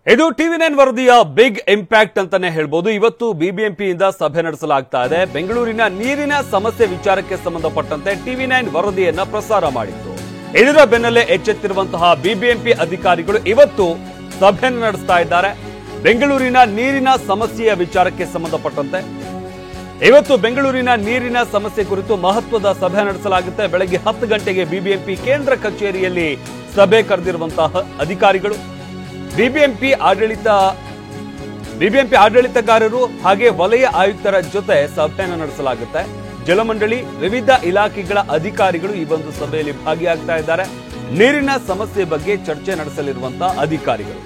ಇದು ಟಿವಿ9 ವರದಿಯ big impact ಅಂತಾನೆ ಹೇಳ್ಬೋದು. ಇವತ್ತು ಬಿಬಿಎಂಪಿಯಿಂದ ಸಭೆ ನಡೆಸಲಾಗ್ತಾ ಇದೆ. ಬೆಂಗಳೂರಿನ ನೀರಿನ ಸಮಸ್ಯೆ ವಿಚಾರಕ್ಕೆ ಸಂಬಂಧಪಟ್ಟಂತೆ ಟಿವಿ9 ವರದಿಯನ್ನ ಪ್ರಸಾರ ಮಾಡಿತ್ತು. ಇದರ ಬೆನ್ನಲ್ಲೇ ಎಚ್ಚೆತ್ತಿರುವಂತಹ ಬಿಬಿಎಂಪಿ ಅಧಿಕಾರಿಗಳು ಇವತ್ತು ಸಭೆಯನ್ನು ನಡೆಸ್ತಾ ಇದ್ದಾರೆ. ಬೆಂಗಳೂರಿನ ನೀರಿನ ಸಮಸ್ಯೆಯ ವಿಚಾರಕ್ಕೆ ಸಂಬಂಧಪಟ್ಟಂತೆ ಇವತ್ತು ಬೆಂಗಳೂರಿನ ನೀರಿನ ಸಮಸ್ಯೆ ಕುರಿತು ಮಹತ್ವದ ಸಭೆ ನಡೆಸಲಾಗುತ್ತೆ. ಬೆಳಗ್ಗೆ 10 ಗಂಟೆಗೆ ಬಿಬಿಎಂಪಿ ಕೇಂದ್ರ ಕಚೇರಿಯಲ್ಲಿ ಸಭೆ ಕರೆದಿರುವಂತಹ ಅಧಿಕಾರಿಗಳು ಬಿಬಿಎಂಪಿ ಆಡಳಿತಗಾರರು ಹಾಗೆ ವಲಯ ಆಯುಕ್ತರ ಜೊತೆ ಸಭೆಯನ್ನು ನಡೆಸಲಾಗುತ್ತೆ. ಜಲಮಂಡಳಿ ವಿವಿಧ ಇಲಾಖೆಗಳ ಅಧಿಕಾರಿಗಳು ಈ ಒಂದು ಸಭೆಯಲ್ಲಿ ಭಾಗಿಯಾಗ್ತಾ ಇದ್ದಾರೆ. ನೀರಿನ ಸಮಸ್ಯೆ ಬಗ್ಗೆ ಚರ್ಚೆ ನಡೆಸಲಿರುವಂತಹ ಅಧಿಕಾರಿಗಳು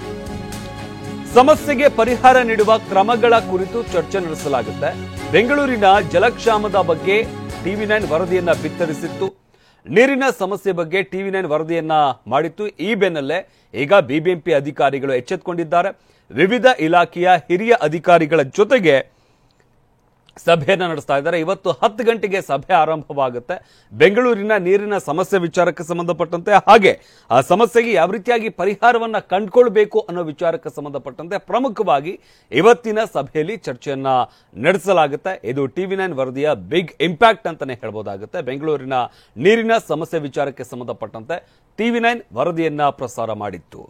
ಸಮಸ್ಯೆಗೆ ಪರಿಹಾರ ನೀಡುವ ಕ್ರಮಗಳ ಕುರಿತು ಚರ್ಚೆ ನಡೆಸಲಾಗುತ್ತೆ. ಬೆಂಗಳೂರಿನ ಜಲಕ್ಷಾಮದ ಬಗ್ಗೆ ಟಿವಿ9 ವರದಿಯನ್ನ ಬಿತ್ತರಿಸಿತ್ತು. ನೀರಿನ ಸಮಸ್ಯೆ ಬಗ್ಗೆ ಟಿವಿ9 ವರದಿಯನ್ನ ಮಾಡಿತ್ತು. ಈ ಬೆನ್ನಲ್ಲೇ ಈಗ ಬಿಬಿಎಂಪಿ ಅಧಿಕಾರಿಗಳು ಎಚ್ಚೆತ್ತುಕೊಂಡಿದ್ದಾರೆ. ವಿವಿಧ ಇಲಾಖೆಯ ಹಿರಿಯ ಅಧಿಕಾರಿಗಳ ಜೊತೆಗೆ ಸಭೆಯನ್ನು ನಡೆಸ್ತಾ ಇದ್ದಾರೆ. ಇವತ್ತು 10 ಗಂಟೆಗೆ ಸಭೆ ಆರಂಭವಾಗುತ್ತೆ. ಬೆಂಗಳೂರಿನ ನೀರಿನ ಸಮಸ್ಯೆ ವಿಚಾರಕ್ಕೆ ಸಂಬಂಧಪಟ್ಟಂತೆ ಹಾಗೆ ಆ ಸಮಸ್ಯೆಗೆ ಯಾವ ರೀತಿಯಾಗಿ ಪರಿಹಾರವನ್ನ ಕಂಡುಕೊಳ್ಬೇಕು ಅನ್ನೋ ವಿಚಾರಕ್ಕೆ ಸಂಬಂಧಪಟ್ಟಂತೆ ಪ್ರಮುಖವಾಗಿ ಇವತ್ತಿನ ಸಭೆಯಲ್ಲಿ ಚರ್ಚೆಯನ್ನ ನಡೆಸಲಾಗುತ್ತೆ. ಇದು ಟಿವಿ9 ವರದಿಯ ಬಿಗ್ ಇಂಪ್ಯಾಕ್ಟ್ ಅಂತಾನೆ ಹೇಳ್ಬೋದಾಗುತ್ತೆ. ಬೆಂಗಳೂರಿನ ನೀರಿನ ಸಮಸ್ಯೆ ವಿಚಾರಕ್ಕೆ ಸಂಬಂಧಪಟ್ಟಂತೆ ಟಿವಿ9 ವರದಿಯನ್ನ ಪ್ರಸಾರ ಮಾಡಿತ್ತು.